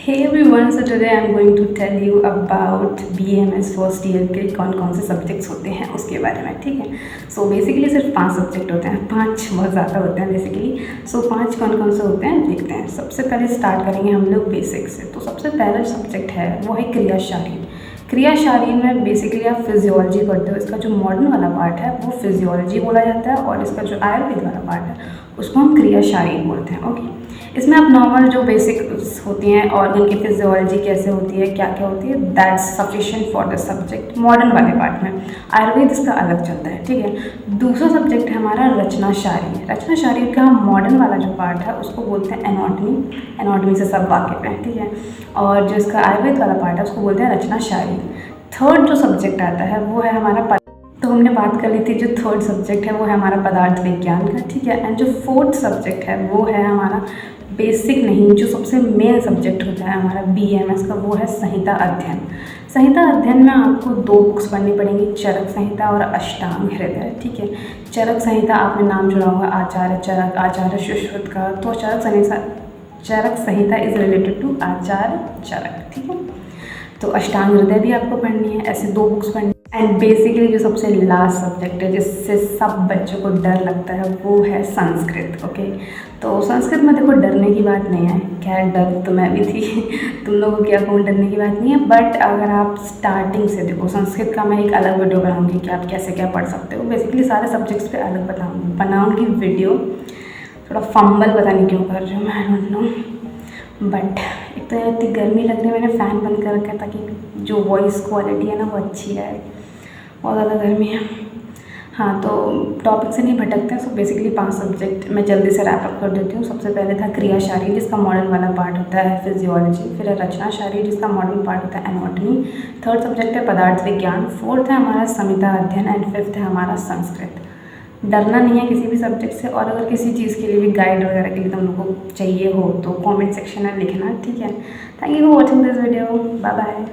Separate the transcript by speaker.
Speaker 1: Hey everyone, so today I'm going to tell you about BMS first year के कौन कौन से subjects होते हैं उसके बारे में। ठीक है, सो बेसिकली सिर्फ 5 सब्जेक्ट होते हैं, 5 बहुत ज़्यादा होते हैं बेसिकली। सो 5 कौन कौन से होते हैं देखते हैं। सबसे पहले स्टार्ट करेंगे हम लोग बेसिक से। तो सबसे पहला सब्जेक्ट है वो है क्रिया शारीर। क्रिया शारीर में बेसिकली आप फिजियोलॉजी पढ़ते हो। इसका जो मॉडर्न वाला पार्ट है वो फिजियोलॉजी बोला जाता है और इसका जो आयुर्वेद वाला पार्ट है उसको हम क्रिया शारीर बोलते हैं। ओके, इसमें आप नॉर्मल जो बेसिक होती हैं ऑर्गन की फिजियोलॉजी कैसे होती है, क्या क्या होती है, that's sufficient for the subject. Modern वाले पार्ट में आयुर्वेद इसका अलग चलता है। ठीक है, दूसरा सब्जेक्ट है हमारा रचना शारीर। रचना शारीर का मॉडर्न वाला जो पार्ट है उसको बोलते हैं एनाटॉमी। एनाटॉमी से सब वाकिफ हैं। ठीक है, और जो इसका आयुर्वेद वाला पार्ट है उसको बोलते हैं रचना शारीर। थर्ड जो सब्जेक्ट आता है वो है हमारा तो हमने बात कर ली थी, जो थर्ड सब्जेक्ट है वो है हमारा पदार्थ विज्ञान का। ठीक है, एंड जो फोर्थ सब्जेक्ट है वो है हमारा बेसिक नहीं, जो सबसे मेन सब्जेक्ट होता है हमारा BMS का, वो है संहिता अध्ययन। संहिता अध्ययन में आपको 2 बुक्स पढ़नी पड़ेंगी, चरक संहिता और अष्टांग हृदय। ठीक है, चरक संहिता आपने नाम सुना होगा, आचार्य चरक, आचार्य सुश्रुत का। तो चरक संहिता इज रिलेटेड टू आचार्य चरक। ठीक है, तो अष्टांग हृदय भी आपको पढ़नी है। ऐसे 2 बुक्स पढ़नी है। एंड बेसिकली जो सबसे लास्ट सब्जेक्ट है जिससे सब बच्चों को डर लगता है वो है संस्कृत। ओके, तो संस्कृत में देखो डरने की बात नहीं है, खैर डर तो मैं भी थी तुम लोगों की अकाउंट डरने की बात नहीं है। बट अगर आप स्टार्टिंग से देखो, संस्कृत का मैं एक अलग वीडियो बनाऊंगी कि आप कैसे क्या पढ़ सकते हो। बेसिकली सारे सब्जेक्ट्स पे अलग बनाऊंगी वीडियो। थोड़ा फंबल पता नहीं क्यों कर रही हूँ मैं, आई डोंट नो। बट एक तो इतनी गर्मी लग रही है, मैंने फ़ैन बंद कर रखा है ताकि जो वॉइस क्वालिटी है ना वो अच्छी आए। बहुत ज़्यादा गर्मी है। हाँ, तो टॉपिक से नहीं भटकते हैं। सो बेसिकली 5 सब्जेक्ट मैं जल्दी से रैप अप कर देती हूँ। सबसे पहले था क्रिया शारीर जिसका मॉडर्न वाला पार्ट होता है फिजियोलॉजी। फिर है रचना शारीर जिसका मॉडर्न पार्ट होता है एनाटॉमी। थर्ड सब्जेक्ट है पदार्थ विज्ञान। फोर्थ है हमारा संहिता अध्ययन एंड फिफ्थ है हमारा संस्कृत। डरना नहीं है किसी भी सब्जेक्ट से। और अगर किसी चीज़ के लिए भी गाइड वगैरह के लिए तुम लोग को चाहिए हो तो कमेंट सेक्शन में लिखना। ठीक है, thank you for watching this video, bye bye.